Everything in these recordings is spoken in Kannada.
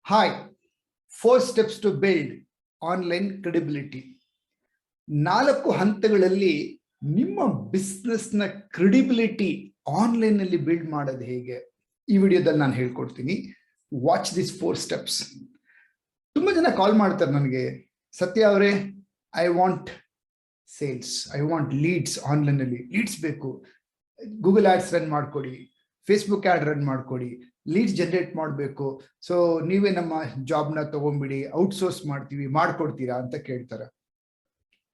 Hi, 4 steps to build online credibility. 4 ಹಂತಗಳಲ್ಲಿ ನಿಮ್ಮ ಬಿಸ್ನೆಸ್ನ ಕ್ರೆಡಿಬಿಲಿಟಿ ಆನ್ಲೈನ್ ನಲ್ಲಿ ಬಿಲ್ಡ್ ಮಾಡೋದು ಹೇಗೆ, ಈ ವಿಡಿಯೋದಲ್ಲಿ ನಾನು ಹೇಳ್ಕೊಡ್ತೀನಿ. Watch this 4 steps. ತುಂಬಾ ಜನ ಕಾಲ್ ಮಾಡ್ತಾರೆ ನನಗೆ, ಸತ್ಯ ಅವರೇ, I want sales, I want leads, online ಅಲ್ಲಿ ಲೀಡ್ಸ್ ಬೇಕು, ಗೂಗಲ್ ಆಡ್ಸ್ ರನ್ ಮಾಡ್ಕೊಡಿ, ಫೇಸ್ಬುಕ್ ಆಡ್ ರನ್ ಮಾಡ್ಕೊಡಿ, ಲೀಡ್ಸ್ ಜನರೇಟ್ ಮಾಡಬೇಕು, ಸೊ ನೀವೇ ನಮ್ಮ ಜಾಬ್ನ ತಗೊಂಡ್ಬಿಡಿ, ಔಟ್ಸೋರ್ಸ್ ಮಾಡ್ತೀವಿ, ಮಾಡ್ಕೊಡ್ತೀರಾ ಅಂತ ಕೇಳ್ತಾರೆ.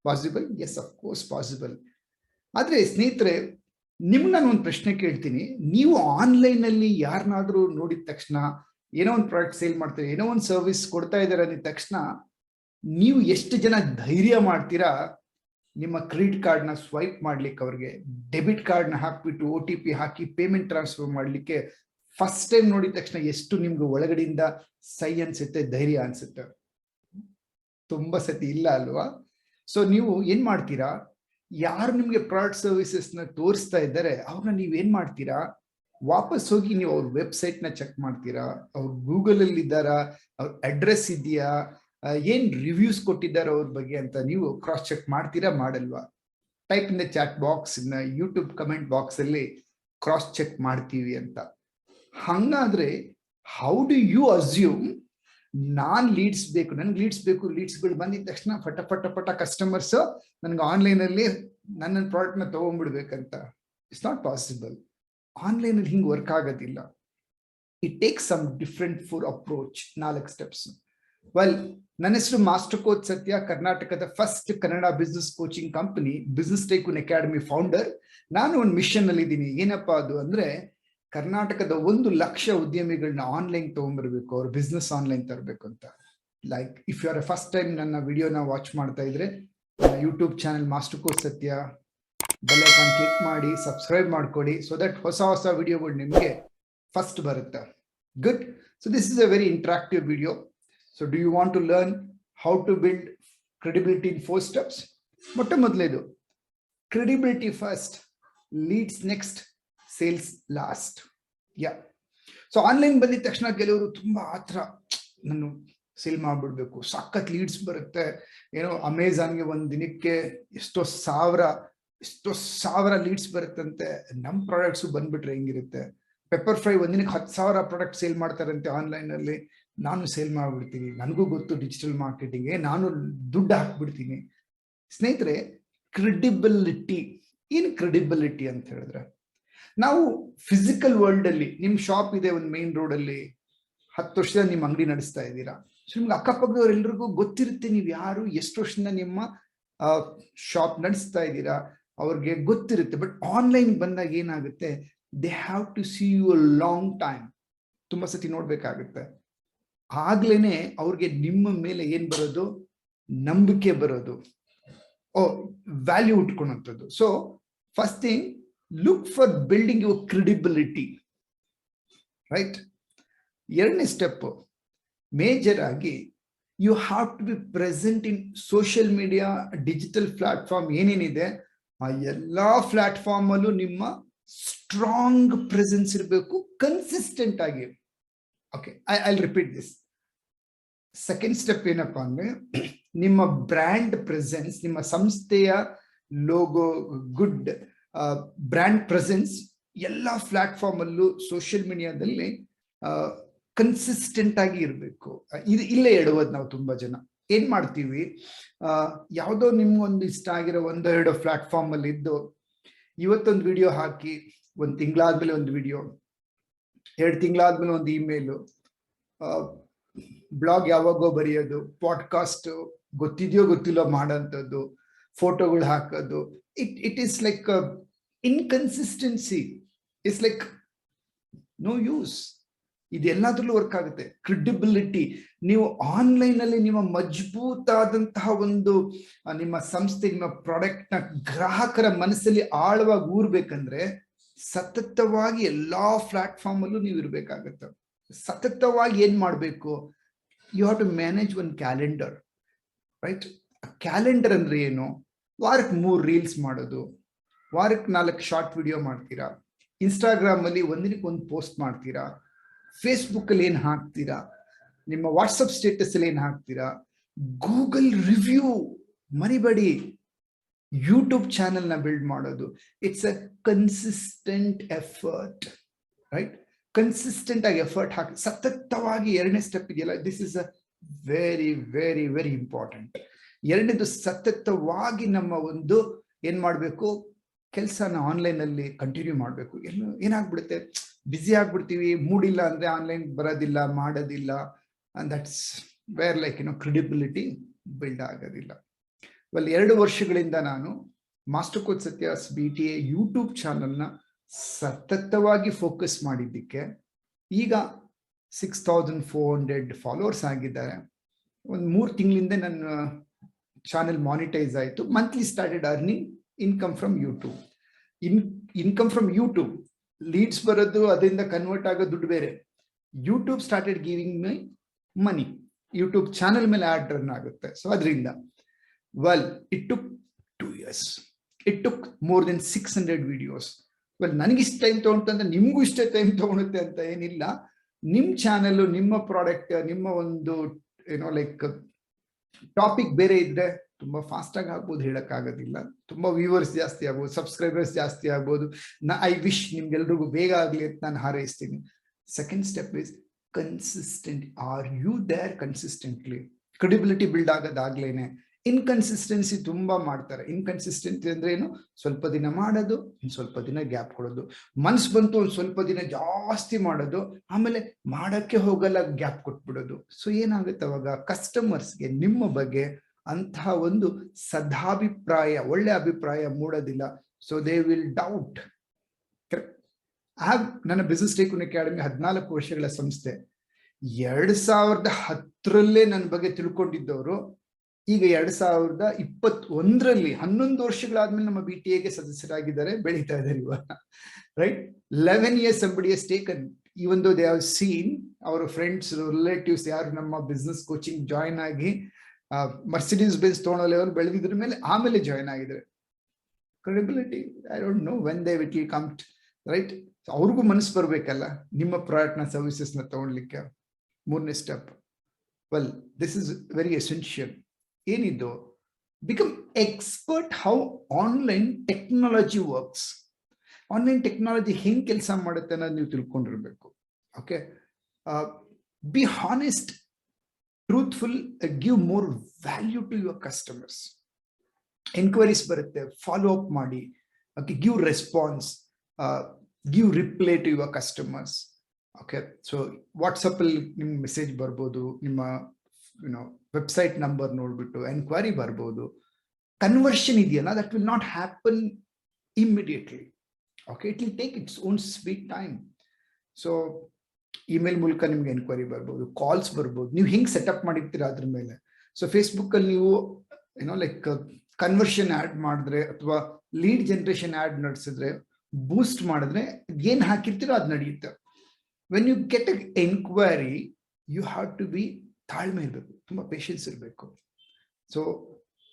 Possible? Yes, of course possible. ಆದ್ರೆ ಸ್ನೇಹಿತರೆ, ನಿಮ್ಗೆ ನಾನು ಒಂದು ಪ್ರಶ್ನೆ ಕೇಳ್ತೀನಿ. ನೀವು ಆನ್ಲೈನ್ ಅಲ್ಲಿ ಯಾರನ್ನಾದ್ರೂ ನೋಡಿದ ತಕ್ಷಣ ಏನೋ ಒಂದು ಪ್ರಾಡಕ್ಟ್ ಸೇಲ್ ಮಾಡ್ತೀರಾ, ಏನೋ ಒಂದು ಸರ್ವಿಸ್ ಕೊಡ್ತಾ ಇದಾರೆ ಅಂದಿದ ತಕ್ಷಣ ನೀವು ಎಷ್ಟು ಜನ ಧೈರ್ಯ ಮಾಡ್ತೀರಾ ನಿಮ್ಮ ಕ್ರೆಡಿಟ್ ಕಾರ್ಡ್ನ ಸ್ವೈಪ್ ಮಾಡ್ಲಿಕ್ಕೆ, ಅವ್ರಿಗೆ ಡೆಬಿಟ್ ಕಾರ್ಡ್ನ ಹಾಕ್ಬಿಟ್ಟು OTP ಹಾಕಿ ಪೇಮೆಂಟ್ ಟ್ರಾನ್ಸ್ಫರ್ ಮಾಡ್ಲಿಕ್ಕೆ ಫಸ್ಟ್ ಟೈಮ್ ನೋಡಿದ ತಕ್ಷಣ ಎಷ್ಟು ನಿಮ್ಗೆ ಒಳಗಡೆಯಿಂದ ಸೈ ಅನ್ಸುತ್ತೆ, ಧೈರ್ಯ ಅನ್ಸುತ್ತೆ? ತುಂಬಾ ಸತಿ ಇಲ್ಲ ಅಲ್ವಾ? ಸೊ ನೀವು ಏನ್ ಮಾಡ್ತೀರಾ, ಯಾರು ನಿಮ್ಗೆ ಪ್ರಾಡಕ್ಟ್ ಸರ್ವಿಸಸ್ ನ ತೋರಿಸ್ತಾ ಇದ್ದಾರೆ ಅವ್ರನ್ನ ನೀವೇನ್ ಮಾಡ್ತೀರಾ, ವಾಪಸ್ ಹೋಗಿ ನೀವು ಅವ್ರ ವೆಬ್ಸೈಟ್ ನ ಚೆಕ್ ಮಾಡ್ತೀರಾ, ಅವ್ರು ಗೂಗಲ್ ಅಲ್ಲಿ ಇದ್ದಾರಾ, ಅವ್ರ ಅಡ್ರೆಸ್ ಇದೆಯಾ, ಏನ್ ರಿವ್ಯೂಸ್ ಕೊಟ್ಟಿದ್ದಾರೆ ಅವ್ರ ಬಗ್ಗೆ ಅಂತ ನೀವು ಕ್ರಾಸ್ ಚೆಕ್ ಮಾಡ್ತೀರಾ, ಮಾಡಲ್ವಾ? Type in the chat box, in YouTube comment box ಅಲ್ಲಿ ಕ್ರಾಸ್ ಚೆಕ್ ಮಾಡ್ತೀವಿ ಅಂತ. ಹಂಗಾದ್ರೆ ಹೌ ಡು ಯು ಅಸ್ಯೂಮ್ ನಾನ್ ಲೀಡ್ಸ್ ಬೇಕು, ನನ್ಗೆ ಲೀಡ್ಸ್ ಬೇಕು, ಲೀಡ್ಸ್ಗಳು ಬಂದಿದ ತಕ್ಷಣ ಫಟ ಫಟ ಫಟ ಕಸ್ಟಮರ್ಸ್ ನನ್ಗೆ ಆನ್ಲೈನ್ ಅಲ್ಲಿ ನನ್ನ ಪ್ರಾಡಕ್ಟ್ ನ ತಗೊಂಡ್ಬಿಡ್ಬೇಕಂತ? It's not possible. ಆನ್ಲೈನ್ ಅಲ್ಲಿ ಹಿಂಗೆ ವರ್ಕ್ ಆಗೋದಿಲ್ಲ. It takes some different for approach. 4 steps. Well, ನನ್ನ ಹೆಸರು ಮಾಸ್ಟರ್ ಕೋಚ್ ಸತ್ಯ, ಕರ್ನಾಟಕದ first Kannada business coaching company business tycoon academy founder. ನಾನು ಒಂದು ಮಿಷನ್ ಅಲ್ಲಿ ಇದ್ದೀನಿ. ಏನಪ್ಪಾ ಅದು ಅಂದ್ರೆ, ಕರ್ನಾಟಕದ 1 ಲಕ್ಷ ಉದ್ಯಮಿಗಳನ್ನ ಆನ್ಲೈನ್ ತಗೊಂಡ್ಬರ್ಬೇಕು, ಅವ್ರ ಬಿಸ್ನೆಸ್ ಆನ್ಲೈನ್ ತರಬೇಕು ಅಂತ. Like if you are first time ನನ್ನ ವಿಡಿಯೋನ ವಾಚ್ ಮಾಡ್ತಾ ಇದ್ರೆ, YouTube channel master coach Satya, bell icon click ಮಾಡಿ ಸಬ್ಸ್ಕ್ರೈಬ್ ಮಾಡ್ಕೊಳ್ಳಿ, ಸೊ ದಟ್ ಹೊಸ ಹೊಸ ವಿಡಿಯೋಗಳು ನಿಮಗೆ ಫಸ್ಟ್ ಬರುತ್ತೆ. Good. So this is a very interactive video. So do you want to learn how to build credibility in 4 steps? ಮೊಟ್ಟ ಮೊದಲೇದು, credibility first, leads next, sales last. Yeah. So online ಬಂದಿದ ತಕ್ಷಣ ಕೆಲವರು ತುಂಬಾ ಆತರ, ನಾನು ಸೇಲ್ ಮಾಡ್ಬಿಡ್ಬೇಕು, ಸಖತ್ ಲೀಡ್ಸ್ ಬರುತ್ತೆ, ಏನೋ ಅಮೆಝಾನ್ಗೆ ಒಂದ್ ದಿನಕ್ಕೆ ಎಷ್ಟೋ ಸಾವಿರ ಲೀಡ್ಸ್ ಬರುತ್ತಂತೆ, ನಮ್ ಪ್ರಾಡಕ್ಟ್ಸ್ ಬಂದ್ಬಿಟ್ರೆ ಹೆಂಗಿರುತ್ತೆ? ಪೆಪ್ಪರ್ ಫ್ರೈ ಒಂದಿನಕ್ಕೆ 10,000 ಪ್ರಾಡಕ್ಟ್ ಸೇಲ್ ಮಾಡ್ತಾರಂತೆ ಆನ್ಲೈನ್ ಅಲ್ಲಿ, ನಾನು ಸೇಲ್ ಮಾಡ್ಬಿಡ್ತೀನಿ, ನನಗೂ ಗೊತ್ತು ಡಿಜಿಟಲ್ ಮಾರ್ಕೆಟಿಂಗ್, ನಾನು ದುಡ್ಡು ಹಾಕ್ಬಿಡ್ತೀನಿ. ಸ್ನೇಹಿತರೆ, ಕ್ರೆಡಿಬಿಲಿಟಿ, ಏನ್ ಕ್ರೆಡಿಬಿಲಿಟಿ ಅಂತ ಹೇಳಿದ್ರೆ, ನಾವು ಫಿಸಿಕಲ್ ವರ್ಲ್ಡ್ ಅಲ್ಲಿ, ನಿಮ್ ಶಾಪ್ ಇದೆ ಒಂದು ಮೇನ್ ರೋಡ್ ಅಲ್ಲಿ, 10 ವರ್ಷದ ನಿಮ್ ಅಂಗಡಿ ನಡೆಸ್ತಾ ಇದ್ದೀರಾ, ಸೊ ನಿಮ್ಗೆ ಅಕ್ಕಪಕ್ಕದವ್ರೆಲ್ರಿಗೂ ಗೊತ್ತಿರುತ್ತೆ ನೀವು ಯಾರು, ಎಷ್ಟು ವರ್ಷದಿಂದ ನಿಮ್ಮ ಶಾಪ್ ನಡೆಸ್ತಾ ಇದ್ದೀರಾ, ಅವ್ರಿಗೆ ಗೊತ್ತಿರುತ್ತೆ. ಬಟ್ ಆನ್ಲೈನ್ ಬಂದಾಗ ಏನಾಗುತ್ತೆ, they have to see you a long time, ತುಂಬಾ ಸತಿ ನೋಡ್ಬೇಕಾಗುತ್ತೆ. ಆಗ್ಲೇನೆ ಅವ್ರಿಗೆ ನಿಮ್ಮ ಮೇಲೆ ಏನ್ ಬರೋದು, ನಂಬಿಕೆ ಬರೋದು, ವ್ಯಾಲ್ಯೂ ಉಟ್ಕೊಳಂಥದ್ದು. So first thing, look for building your credibility, right? ಎರಡನೇ ಸ್ಟೆಪ್, ಮೇಜರ್ ಆಗಿ, you have to be present in social media, digital platform ಏನೇನಿದೆ ಆ ಎಲ್ಲಾ ಪ್ಲಾಟ್ಫಾರ್ಮ್ ಅಲ್ಲೂ ನಿಮ್ಮ ಸ್ಟ್ರಾಂಗ್ ಪ್ರೆಸೆನ್ಸ್ ಇರಬೇಕು, ಕನ್ಸಿಸ್ಟೆಂಟ್ ಆಗಿ. Okay, I repeat this. Second step ಏನಪ್ಪಾ ಅಂದ್ರೆ, ನಿಮ್ಮ ಬ್ರ್ಯಾಂಡ್ ಪ್ರೆಸೆನ್ಸ್, ನಿಮ್ಮ ಸಂಸ್ಥೆಯ ಲೋಗೋ, ಗುಡ್ ಬ್ರ್ಯಾಂಡ್ ಪ್ರೆಸೆನ್ಸ್ ಎಲ್ಲ ಪ್ಲಾಟ್ಫಾರ್ಮ್ ಅಲ್ಲೂ, ಸೋಷಿಯಲ್ ಮೀಡಿಯಾದಲ್ಲಿ ಕನ್ಸಿಸ್ಟೆಂಟ್ ಆಗಿ ಇರಬೇಕು. ಇಲ್ಲೇ ಎಡವದ್ ನಾವು ತುಂಬಾ ಜನ ಏನ್ ಮಾಡ್ತೀವಿ, ಯಾವುದೋ ನಿಮ್ಗೊಂದು ಇಷ್ಟ ಆಗಿರೋ 1-2 ಪ್ಲಾಟ್ಫಾರ್ಮ್ ಅಲ್ಲಿ ಇದ್ದು, ಇವತ್ತೊಂದು ವಿಡಿಯೋ ಹಾಕಿ, 1 ತಿಂಗಳಾದ್ಮೇಲೆ ಒಂದು ವಿಡಿಯೋ, 2 ತಿಂಗಳಾದ್ಮೇಲೆ ಒಂದು ಇಮೇಲು, ಬ್ಲಾಗ್ ಯಾವಾಗೋ ಬರೆಯೋದು, ಪಾಡ್ಕಾಸ್ಟ್ ಗೊತ್ತಿದೆಯೋ ಗೊತ್ತಿಲ್ಲೋ ಮಾಡೋಂಥದ್ದು, ಫೋಟೋಗಳು ಹಾಕೋದು. It is like inconsistency, it's like no use. ಇದೆಲ್ಲದ್ರಲ್ಲೂ ವರ್ಕ್ ಆಗುತ್ತೆ. ಕ್ರೆಡಿಬಿಲಿಟಿ, ನೀವು ಆನ್ಲೈನ್ ಅಲ್ಲಿ ನಿಮ್ಮ ಮಜಬೂತಾದಂತಹ ಒಂದು ನಿಮ್ಮ ಸಂಸ್ಥೆ, ನಿಮ್ಮ ಪ್ರಾಡಕ್ಟ್ ನ ಗ್ರಾಹಕರ ಮನಸ್ಸಲ್ಲಿ ಆಳವಾಗಿ ಊರ್ಬೇಕಂದ್ರೆ ಸತತವಾಗಿ ಎಲ್ಲಾ ಪ್ಲಾಟ್ಫಾರ್ಮ್ ಅಲ್ಲೂ ನೀವು ಇರ್ಬೇಕಾಗತ್ತೆ. ಸತತವಾಗಿ ಏನ್ ಮಾಡ್ಬೇಕು, you have to manage one calendar, right? Calendar ಅಂದ್ರೆ ಏನು? ವಾರಕ್ಕೆ 3 ರೀಲ್ಸ್ ಮಾಡೋದು, ವಾರಕ್ಕೆ 4 ಶಾರ್ಟ್ ವಿಡಿಯೋ ಮಾಡ್ತೀರಾ, ಇನ್ಸ್ಟಾಗ್ರಾಮ್ ಅಲ್ಲಿ ಒಂದಿನಕ್ಕೆ 1 ಪೋಸ್ಟ್ ಮಾಡ್ತೀರಾ, ಫೇಸ್ಬುಕ್ ಅಲ್ಲಿ ಏನ್ ಹಾಕ್ತೀರಾ, ನಿಮ್ಮ ವಾಟ್ಸಪ್ ಸ್ಟೇಟಸ್ ಅಲ್ಲಿ ಏನ್ ಹಾಕ್ತೀರಾ, ಗೂಗಲ್ ರಿವ್ಯೂ ಮರಿಬೇಡಿ, ಯೂಟ್ಯೂಬ್ ಚಾನೆಲ್ ನ ಬಿಲ್ಡ್ ಮಾಡೋದು. It's a consistent effort, right? Consistent ಆಗಿ ಎಫರ್ಟ್ ಹಾಕಿ ಸತತವಾಗಿ. ಎರಡನೇ ಸ್ಟೆಪ್ ಇದೆಯಲ್ಲ, this is a very very very important. ಎರಡನೇದು, ಸತತವಾಗಿ ನಮ್ಮ ಒಂದು ಏನ್ ಮಾಡ್ಬೇಕು, ಕೆಲಸನ ಆನ್ಲೈನ್ ಅಲ್ಲಿ ಕಂಟಿನ್ಯೂ ಮಾಡ್ಬೇಕು. ಏನಾಗ್ಬಿಡುತ್ತೆ, ಬ್ಯುಸಿ ಆಗ್ಬಿಡ್ತೀವಿ, ಮೂಡಿಲ್ಲ ಅಂದ್ರೆ ಆನ್ಲೈನ್ ಬರೋದಿಲ್ಲ, ಮಾಡೋದಿಲ್ಲ. And that's where like credibility build ಆಗೋದಿಲ್ಲ. ವೆಲ್, 2 ವರ್ಷಗಳಿಂದ ನಾನು ಮಾಸ್ಟರ್ ಕೋಚ್ ಸತ್ಯ BTA ಯೂಟ್ಯೂಬ್ ಚಾನಲ್ನ ಸತತವಾಗಿ ಫೋಕಸ್ ಮಾಡಿದ್ದಕ್ಕೆ ಈಗ 6400 ಫಾಲೋವರ್ಸ್ ಆಗಿದ್ದಾರೆ. ಒಂದು 3 ತಿಂಗಳಿಂದ ನನ್ನ ಚಾನೆಲ್ ಮಾನಿಟೈಸ್ ಆಯಿತು. Monthly started earning income from YouTube. Income from YouTube, leads ಬರೋದು, ಅದರಿಂದ ಕನ್ವರ್ಟ್ ಆಗೋ ದುಡ್ಡು ಬೇರೆ. YouTube started giving my money. YouTube channel ಮೇಲೆ ಆಡ್ ರನ್ ಆಗುತ್ತೆ. ಸೊ ಅದರಿಂದ well, it took 2 years. It took more than 600 videos. Well, ನನಗಿಷ್ಟು ಟೈಮ್ ತಗೊಂತಂದ್ರೆ ನಿಮ್ಗೂ ಇಷ್ಟೇ ಟೈಮ್ ತಗೊಳುತ್ತೆ ಅಂತ ಏನಿಲ್ಲ. ನಿಮ್ ಚಾನೆಲ್, ನಿಮ್ಮ ಪ್ರಾಡಕ್ಟ್, ನಿಮ್ಮ ಒಂದು ಲೈಕ್ ಟಾಪಿಕ್ ಬೇರೆ ಇದ್ರೆ ತುಂಬಾ ಫಾಸ್ಟ್ ಆಗಿ ಆಗ್ಬೋದು, ಹೇಳಕ್ಕಾಗೋದಿಲ್ಲ. ತುಂಬಾ ವ್ಯೂವರ್ಸ್ ಜಾಸ್ತಿ ಆಗ್ಬೋದು, ಸಬ್ಸ್ಕ್ರೈಬರ್ಸ್ ಜಾಸ್ತಿ ಆಗ್ಬೋದು. ಐ ವಿಶ್ ನಿಮ್ಗೆಲ್ರಿಗೂ ಬೇಗ ಆಗ್ಲಿ ಅಂತ ನಾನು ಹಾರೈಸ್ತೀನಿ. Second step is consistent. Are you there consistently? Credibility build ಆಗೋದಾಗ್ಲೇನೆ. ಇನ್ಕನ್ಸಿಸ್ಟೆನ್ಸಿ ತುಂಬಾ ಮಾಡ್ತಾರೆ. ಇನ್ಕನ್ಸಿಸ್ಟೆನ್ಸಿ ಅಂದ್ರೆ ಏನು, ಸ್ವಲ್ಪ ದಿನ ಮಾಡೋದು, ಸ್ವಲ್ಪ ದಿನ ಗ್ಯಾಪ್ ಕೊಡೋದು, ಮನ್ಸು ಬಂತು ಒಂದು ಸ್ವಲ್ಪ ದಿನ ಜಾಸ್ತಿ ಮಾಡೋದು, ಆಮೇಲೆ ಮಾಡಕ್ಕೆ ಹೋಗಲ್ಲ, ಗ್ಯಾಪ್ ಕೊಟ್ಬಿಡೋದು. ಸೊ ಏನಾಗುತ್ತೆ ಅವಾಗ, ಕಸ್ಟಮರ್ಸ್ಗೆ ನಿಮ್ಮ ಬಗ್ಗೆ ಅಂತಹ ಒಂದು ಸದಾಭಿಪ್ರಾಯ, ಒಳ್ಳೆ ಅಭಿಪ್ರಾಯ ಮೂಡೋದಿಲ್ಲ. So they will doubt. ನನ್ನ ಬಿಸ್ನೆಸ್ ಟೈಕೂನ್ ಅಕಾಡೆಮಿ 14 ವರ್ಷಗಳ ಸಂಸ್ಥೆ. 2010ರಲ್ಲೇ ನನ್ನ ಬಗ್ಗೆ ತಿಳ್ಕೊಂಡಿದ್ದವರು ಈಗ 2021ರಲ್ಲಿ 11 ವರ್ಷಗಳಾದ್ಮೇಲೆ ನಮ್ಮ BTA ಸದಸ್ಯರಾಗಿದ್ದಾರೆ, ಬೆಳೀತಾ ಇದ್ದಾರೆ ಇವಾಗ, right? 11 years somebody has taken, even though they have seen our friends, relatives ಯಾರು ನಮ್ಮ ಬಿಸ್ನೆಸ್ ಕೋಚಿಂಗ್ ಜಾಯಿನ್ ಆಗಿ ಮರ್ಸಿಡೀಸ್ ಬೆನ್ಸ್ ತೊಗೊಳ್ಳೋ ಲೆವೆಲ್ ಬೆಳೆದಿದ್ರ ಮೇಲೆ ಆಮೇಲೆ ಜಾಯಿನ್ ಆಗಿದ್ದಾರೆ. Credibility, I don't know when they will come, right? ಅವ್ರಿಗೂ ಮನಸ್ಸು ಬರ್ಬೇಕಲ್ಲ ನಿಮ್ಮ ಪ್ರಾಡಕ್ಟ್ನ, ಸರ್ವಿಸಸ್ನ ತಗೊಳ್ಲಿಕ್ಕೆ. 3ನೇ step, well, this is very essential. ಏನಿದು, become expert how online technology works. Online technology ಹೆಂಗ್ ಕೆಲಸ ಮಾಡುತ್ತೆ ಅನ್ನೋದು ನೀವು ತಿಳ್ಕೊಂಡಿರ್ಬೇಕು. Okay, be honest, truthful, give more value to your customers. Enquiries ಬರುತ್ತೆ, ಫಾಲೋ ಅಪ್ ಮಾಡಿ. Okay, give response, give reply to your customers. Okay, so WhatsApp ಅಲ್ಲಿ ನಿಮ್ಗೆ ಮೆಸೇಜ್ ಬರ್ಬೋದು, ನಿಮ್ಮ ವೆಬ್ಸೈಟ್ ನಂಬರ್ ನೋಡ್ಬಿಟ್ಟು ಎನ್ಕ್ವೈರಿ ಬರ್ಬೋದು. ಕನ್ವರ್ಷನ್ ಇದೆಯಲ್ಲ, that will not happen immediately. Okay, it will take its own sweet time. So email ಮೂಲಕ ನಿಮ್ಗೆ ಎನ್ಕ್ವೈರಿ ಬರ್ಬೋದು, ಕಾಲ್ಸ್ ಬರ್ಬೋದು. ನೀವು ಹೆಂಗ್ ಸೆಟಪ್ ಮಾಡಿರ್ತೀರ ಅದ್ರ ಮೇಲೆ. ಸೊ ಫೇಸ್ಬುಕ್ ಅಲ್ಲಿ ನೀವು ಲೈಕ್ ಕನ್ವರ್ಷನ್ ಆಡ್ ಮಾಡಿದ್ರೆ ಅಥವಾ ಲೀಡ್ ಜನರೇಷನ್ ಆಡ್ ನಡೆಸಿದ್ರೆ, ಬೂಸ್ಟ್ ಮಾಡಿದ್ರೆ, ಏನ್ ಹಾಕಿರ್ತೀರೋ ಅದು ನಡೆಯುತ್ತೆ. When you get a enquiry, you have to be, ತಾಳ್ಮೆ ಇರಬೇಕು, ತುಂಬಾ ಪೇಷನ್ಸ್ ಇರಬೇಕು. So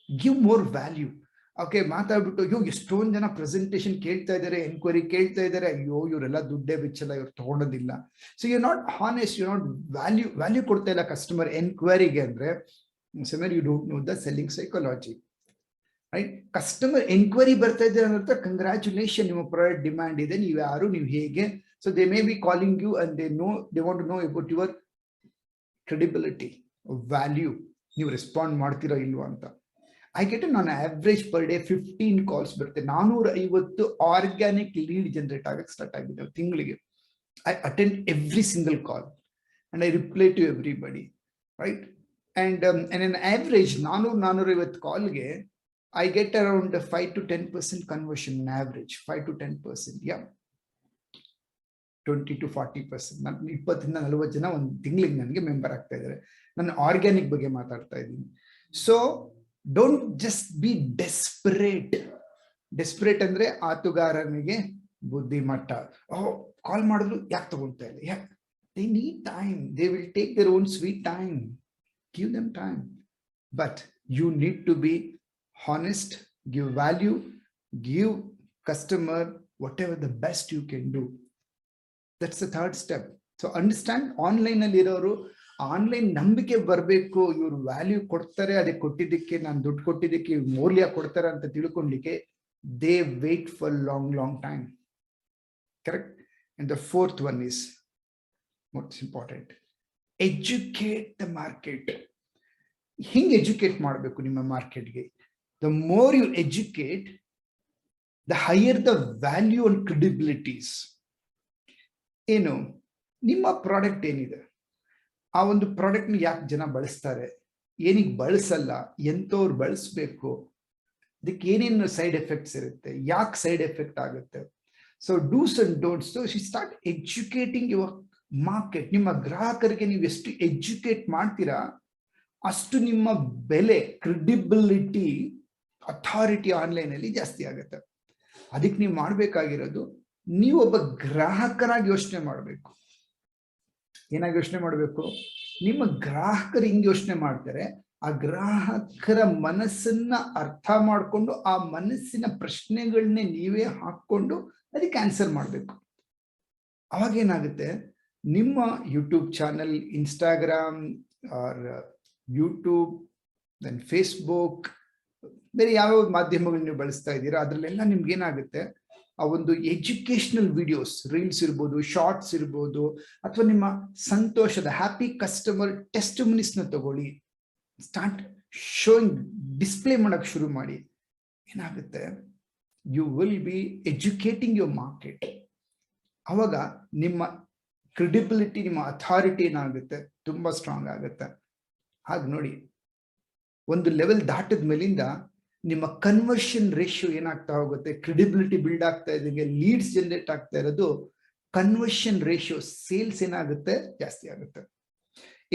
give more value. Okay, ಮಾತಾಡ್ಬಿಟ್ಟು ಅಯ್ಯೋ ಎಷ್ಟೊಂದು ಜನ ಪ್ರೆಸೆಂಟೇಶನ್ ಕೇಳ್ತಾ ಇದ್ದಾರೆ, ಎನ್ಕ್ವೈರಿ ಕೇಳ್ತಾ ಇದ್ದಾರೆ, ಅಯ್ಯೋ ಇವರೆಲ್ಲ ದುಡ್ಡೇ ಬಿಚ್ಚಲ್ಲ, ಇವ್ರು ತಗೊಳೋದಿಲ್ಲ. So you not honest, you not value ಕೊಡ್ತಾ ಇಲ್ಲ ಕಸ್ಟಮರ್ ಎನ್ಕ್ವೈರಿಗೆ ಅಂದ್ರೆ, ಸಮರ್ you don't know the selling psychology, right? Customer enquiry ಬರ್ತಾ ಇದ್ದಾರೆ ಅನ್ನೋ ಕಂಗ್ರ್ಯಾಚುಲೇಷನ್, ನಿಮ್ಮ ಪ್ರಾಡಕ್ಟ್ ಡಿಮ್ಯಾಂಡ್ ಇದೆ, ನೀವು ಯಾರು, ನೀವು ಹೇಗೆ. So they may be calling you and they want to know about your credibility, value, ನೀವು ರೆಸ್ಪಾಂಡ್ ಮಾಡ್ತೀರಾ ಇಲ್ವಾ ಅಂತ. I get on average per day 15 calls ಬರುತ್ತೆ. 450 ಆರ್ಗ್ಯಾನಿಕ್ ಲೀಡ್ ಜನರೇಟ್ ಆಗಕ್ಕೆ ಸ್ಟಾರ್ಟ್ ಆಗಿದೆ ತಿಂಗಳಿಗೆ. I attend every single call and I reply to everybody, right? And an average 450 ಕಾಲ್ಗೆ I get around 5 to 10% conversion in average, 5 to 10%. Yeah, 20 to 40%. ನಾನು 20 ಇಂದ 40 ಜನ ಒಂದು ತಿಂಗಳಿಗೆ ನನಗೆ ಮೆಂಬರ್ ಆಗ್ತಾ ಇದ್ದಾರೆ. ನಾನು ಆರ್ಗ್ಯಾನಿಕ್ ಬಗ್ಗೆ ಮಾತಾಡ್ತಾ ಇದ್ದೀನಿ. So don't just be desperate ಅಂದ್ರೆ ಆತುಗಾರನಿಗೆ ಬುದ್ಧಿಮಟ್ಟ. ಕಾಲ್ ಮಾಡಿದ್ರು ಯಾಕೆ ತಗೊಳ್ತಾ ಇಲ್ಲ, ಯಾಕೆ? They need time, they will take their own sweet time, give them time. But you need to be honest, give value, give customer whatever the best you can do. That's the third step. So understand, online ಅಲ್ಲಿ ಇರೋರು ಆನ್ಲೈನ್ ನಂಬಿಕೆ ಬರಬೇಕು, ಇವ್ರು ವ್ಯಾಲ್ಯೂ ಕೊಡ್ತಾರೆ, ಅದಕ್ಕೆ ಕೊಟ್ಟಿದ್ದಕ್ಕೆ ನಾನು ದುಡ್ಡು ಕೊಟ್ಟಿದ್ದಕ್ಕೆ ಇವ್ರು ಮೌಲ್ಯ ಕೊಡ್ತಾರೆ ಅಂತ ತಿಳ್ಕೊಳ್ಳಿಕ್ಕೆ they wait for long time. Correct. And the fourth one is most important, educate the market. ಹಿಂಗೆ ಎಜುಕೇಟ್ ಮಾಡಬೇಕು ನಿಮ್ಮ ಮಾರ್ಕೆಟ್ಗೆ. The more you educate, the higher the value and credibilities. ಏನು ನಿಮ್ಮ ಪ್ರಾಡಕ್ಟ್ ಏನಿದೆ, ಆ ಒಂದು ಪ್ರಾಡಕ್ಟ್ನ ಯಾಕೆ ಜನ ಬಳಸ್ತಾರೆ, ಏನಿಗೆ ಬಳಸಲ್ಲ, ಎಂಥವ್ರು ಬಳಸಬೇಕು, ಅದಕ್ಕೆ ಏನೇನು ಸೈಡ್ ಎಫೆಕ್ಟ್ಸ್ ಇರುತ್ತೆ, ಯಾಕೆ ಸೈಡ್ ಎಫೆಕ್ಟ್ ಆಗುತ್ತೆ. So dos and don'ts. So start educating your market. ನಿಮ್ಮ ಗ್ರಾಹಕರಿಗೆ ನೀವು ಎಷ್ಟು ಎಜುಕೇಟ್ ಮಾಡ್ತೀರಾ ಅಷ್ಟು ನಿಮ್ಮ ಬೆಲೆ, ಕ್ರೆಡಿಬಿಲಿಟಿ, ಅಥಾರಿಟಿ ಆನ್ಲೈನಲ್ಲಿ ಜಾಸ್ತಿ ಆಗುತ್ತೆ. ಅದಕ್ಕೆ ನೀವು ಮಾಡಬೇಕಾಗಿರೋದು, ನೀವು ಒಬ್ಬ ಗ್ರಾಹಕರಾಗಿ ಯೋಚನೆ ಮಾಡಬೇಕು. ಏನಾಗಿ ಯೋಚನೆ ಮಾಡಬೇಕು? ನಿಮ್ಮ ಗ್ರಾಹಕರು ಹಿಂಗೆ ಯೋಚನೆ ಮಾಡ್ತಾರೆ, ಆ ಗ್ರಾಹಕರ ಮನಸ್ಸನ್ನ ಅರ್ಥ ಮಾಡಿಕೊಂಡು ಆ ಮನಸ್ಸಿನ ಪ್ರಶ್ನೆಗಳನ್ನೇ ನೀವೇ ಹಾಕೊಂಡು ಅದಕ್ಕೆ ಆನ್ಸರ್ ಮಾಡಬೇಕು. ಅವಾಗ ಏನಾಗುತ್ತೆ, ನಿಮ್ಮ YouTube channel, Instagram or YouTube, then Facebook, ಬೇರೆ ಯಾವ ಮಾಧ್ಯಮಗಳು ನೀವು ಬಳಸ್ತಾ ಇದ್ದೀರಾ ಅದರಲ್ಲೆಲ್ಲ ನಿಮ್ಗೆ ಏನಾಗುತ್ತೆ, ಆ ಒಂದು ಎಜುಕೇಶನಲ್ ವಿಡಿಯೋಸ್, ರೀಲ್ಸ್ ಇರ್ಬೋದು, ಶಾರ್ಟ್ಸ್ ಇರ್ಬೋದು, ಅಥವಾ ನಿಮ್ಮ ಸಂತೋಷದ ಹ್ಯಾಪಿ ಕಸ್ಟಮರ್ ಟೆಸ್ಟಿಮನೀಸ್ನ ತಗೊಳ್ಳಿ, ಸ್ಟಾರ್ಟ್ ಶೋಯಿಂಗ್, ಡಿಸ್ಪ್ಲೇ ಮಾಡಕ್ ಶುರು ಮಾಡಿ. ಏನಾಗುತ್ತೆ, you will be educating your market. ಅವಾಗ ನಿಮ್ಮ ಕ್ರೆಡಿಬಿಲಿಟಿ, ನಿಮ್ಮ ಅಥಾರಿಟಿ ಏನಾಗುತ್ತೆ, ತುಂಬಾ ಸ್ಟ್ರಾಂಗ್ ಆಗುತ್ತೆ. ಹಾಗೆ ನೋಡಿ, ಒಂದು ಲೆವೆಲ್ ದಾಟಿದ ಮೇಲಿಂದ ನಿಮ್ಮ ಕನ್ವರ್ಷನ್ ರೇಷಿಯೋ ಏನಾಗ್ತಾ ಹೋಗುತ್ತೆ, ಕ್ರೆಡಿಬಿಲಿಟಿ ಬಿಲ್ಡ್ ಆಗ್ತಾ ಇದ್ದಂಗೆ, ಲೀಡ್ಸ್ ಜನರೇಟ್ ಆಗ್ತಾ ಇರೋದು, ಕನ್ವರ್ಷನ್ ರೇಷಿಯೋ, ಸೇಲ್ಸ್ ಏನಾಗುತ್ತೆ, ಜಾಸ್ತಿ ಆಗುತ್ತೆ.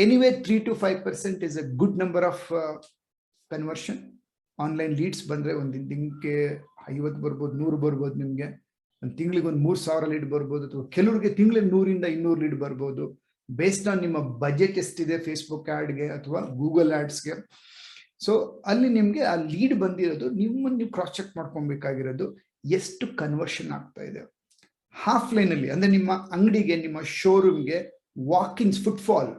Anyway 3 to 5% is a good number of conversion. Online leads ಬಂದ್ರೆ ಒಂದು ದಿನಕ್ಕೆ 50 ಬರ್ಬೋದು, 100 ಬರ್ಬೋದು, ನಿಮ್ಗೆ ಒಂದು ತಿಂಗಳಿಗೆ ಒಂದು 3,000 ಲೀಡ್ ಬರ್ಬೋದು, ಅಥವಾ ಕೆಲವರಿಗೆ ತಿಂಗಳಿಗೆ 100 ಇಂದ 200 ಲೀಡ್ ಬರ್ಬೋದು, ಬೇಸ್ಡ್ ಆನ್ ನಿಮ್ಮ ಬಜೆಟ್ ಎಷ್ಟಿದೆ ಫೇಸ್ಬುಕ್ ಆಡ್ಗೆ ಅಥವಾ ಗೂಗಲ್ ಆಡ್ಸ್ಗೆ. ಸೊ ಅಲ್ಲಿ ನಿಮ್ಗೆ ಆ ಲೀಡ್ ಬಂದಿರೋದು, ನಿಮ್ಮನ್ನು ನೀವು ಕ್ರಾಸ್ ಚೆಕ್ ಮಾಡ್ಕೊಬೇಕಾಗಿರೋದು, ಎಷ್ಟು ಕನ್ವರ್ಷನ್ ಆಗ್ತಾ ಇದೆ. ಹಾಫ್ ಲೈನ್ ಅಲ್ಲಿ ಅಂದ್ರೆ ನಿಮ್ಮ ಅಂಗಡಿಗೆ, ನಿಮ್ಮ ಶೋರೂಮ್ಗೆ ವಾಕಿನ್ಸ್, ಫುಟ್ಫಾಲ್,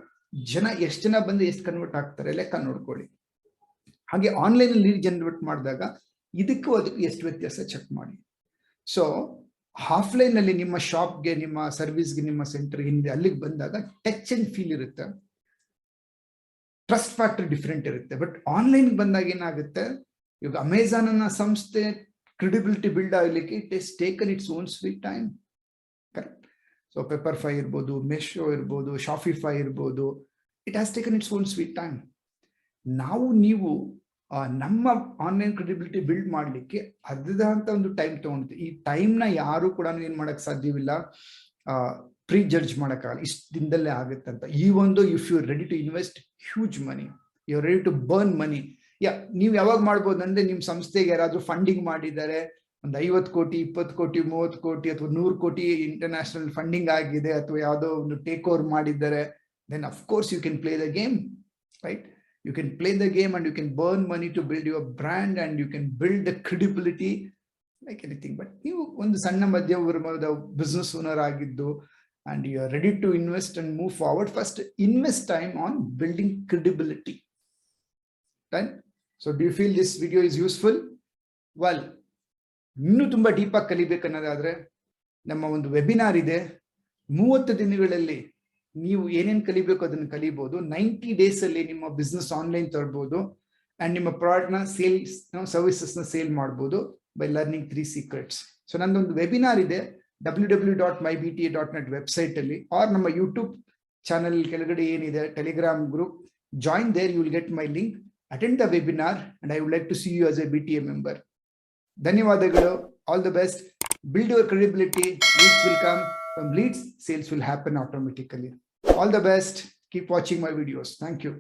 ಜನ ಎಷ್ಟು ಜನ ಬಂದು ಎಷ್ಟು ಕನ್ವರ್ಟ್ ಆಗ್ತಾರೆ ಲೆಕ್ಕ ನೋಡ್ಕೊಳ್ಳಿ. ಹಾಗೆ ಆನ್ಲೈನ್ ಲೀಡ್ ಜನರೇಟ್ ಮಾಡಿದಾಗ ಇದಕ್ಕೂ ಅದಕ್ಕೂ ಎಷ್ಟು ವ್ಯತ್ಯಾಸ ಚೆಕ್ ಮಾಡಿ. ಸೊ ಹಾಫ್ ಲೈನ್ ಅಲ್ಲಿ ನಿಮ್ಮ ಶಾಪ್ಗೆ, ನಿಮ್ಮ ಸರ್ವಿಸ್ಗೆ, ನಿಮ್ಮ ಸೆಂಟರ್ಗೆ, ಹಿಂದೆ ಅಲ್ಲಿಗೆ ಬಂದಾಗ ಟಚ್ ಅಂಡ್ ಫೀಲ್ ಇರುತ್ತೆ, ಟ್ರಸ್ಟ್ ಫ್ಯಾಕ್ಟರ್ ಡಿಫ್ರೆಂಟ್ ಇರುತ್ತೆ. ಬಟ್ ಆನ್ಲೈನ್ ಬಂದಾಗ ಏನಾಗುತ್ತೆ, ಇವಾಗ ಅಮೆಝಾನ್ ಅನ್ನೋ ಸಂಸ್ಥೆ ಕ್ರೆಡಿಬಿಲಿಟಿ ಬಿಲ್ಡ್ ಆಗಲಿಕ್ಕೆ it is taken its own sweet time. Correct. So Pepperfry ಇರ್ಬೋದು, ಮೆಶೋ ಇರ್ಬೋದು, ಶಾಪಿಫೈ ಇರ್ಬೋದು, it has taken its own sweet time. ನೀವು ನಮ್ಮ ಆನ್ಲೈನ್ ಕ್ರೆಡಿಬಿಲಿಟಿ ಬಿಲ್ಡ್ ಮಾಡಲಿಕ್ಕೆ ಅದಂತ ಒಂದು ಟೈಮ್ ತಗೊಂಡಿದೆ. ಈ ಟೈಮ್ನ ಯಾರು ಕೂಡ ಏನ್ ಮಾಡಕ್ ಸಾಧ್ಯವಿಲ್ಲ, ಪ್ರೀ ಜಡ್ಜ್ ಮಾಡೋಕ್ಕಾಗಲ್ಲ, ಇಷ್ಟು ದಿನದಲ್ಲೇ ಆಗುತ್ತೆ ಅಂತ. ಈ ಒಂದು if you ready to invest huge money, you are ready to burn money. ನೀವು ಯಾವಾಗ ಮಾಡ್ಬೋದು ಅಂದ್ರೆ, ನಿಮ್ಮ ಸಂಸ್ಥೆಗೆ ಯಾರಾದ್ರೂ ಫಂಡಿಂಗ್ ಮಾಡಿದ್ದಾರೆ, ಒಂದು 50 ಕೋಟಿ, 20 ಕೋಟಿ, 30 ಕೋಟಿ ಅಥವಾ 100 ಕೋಟಿ ಇಂಟರ್ನ್ಯಾಷನಲ್ ಫಂಡಿಂಗ್ ಆಗಿದೆ, ಅಥವಾ ಯಾವುದೋ ಒಂದು ಟೇಕ್ ಓವರ್ ಮಾಡಿದ್ದಾರೆ, then of course you can play the game, right? You can play the game and you can burn money to build your brand and you can build the credibility like anything. But ನೀವು ಒಂದು ಸಣ್ಣ ಮಧ್ಯಮ ಬಿಸ್ನೆಸ್ ಓನರ್ ಆಗಿದ್ದು and you are ready to invest and move forward, first invest time on building credibility. Done? So do you feel this video is useful? Well, ಇನ್ನೂ ತುಂಬಾ ಡೀಪ್ ಆಗಿ ಕಲಿಬೇಕನ್ನೋದಾದ್ರೆ ನಮ್ಮ ಒಂದು ವೆಬಿನಾರ್ ಇದೆ. 30 ದಿನಗಳಲ್ಲಿ ನೀವು ಏನೇನು ಕಲಿಬೇಕು ಅದನ್ನು ಕಲಿಬಹುದು. 90 days ಅಲ್ಲಿ ನಿಮ್ಮ ಬಿಸ್ನೆಸ್ ಆನ್ಲೈನ್ ತರಬಹುದು ಅಂಡ್ ನಿಮ್ಮ ಪ್ರಾಡಕ್ಟ್ ನ ಸೇಲ್ಸ್, ಸರ್ವಿಸಸ್ ನ ಸೇಲ್ ಮಾಡಬಹುದು ಬೈ ಲರ್ನಿಂಗ್ 3 ಸೀಕ್ರೆಟ್ಸ್. ಸೊ ನಂದೊಂದು ವೆಬಿನಾರ್ ಇದೆ www.mybta.net ವೆಬ್ಸೈಟ್ ಅಲ್ಲಿ, ಆರ್ ನಮ್ಮ ಯೂಟ್ಯೂಬ್ ಚಾನಲ್ ಕೆಳಗಡೆ ಏನಿದೆ Telegram group, join there, you will get my link, attend the webinar and I would like to see you as a BTA member. ಧನ್ಯವಾದಗಳು. All the best. Build your credibility. Leads will come. From leads, sales will happen automatically. All the best. Keep watching my videos. Thank you.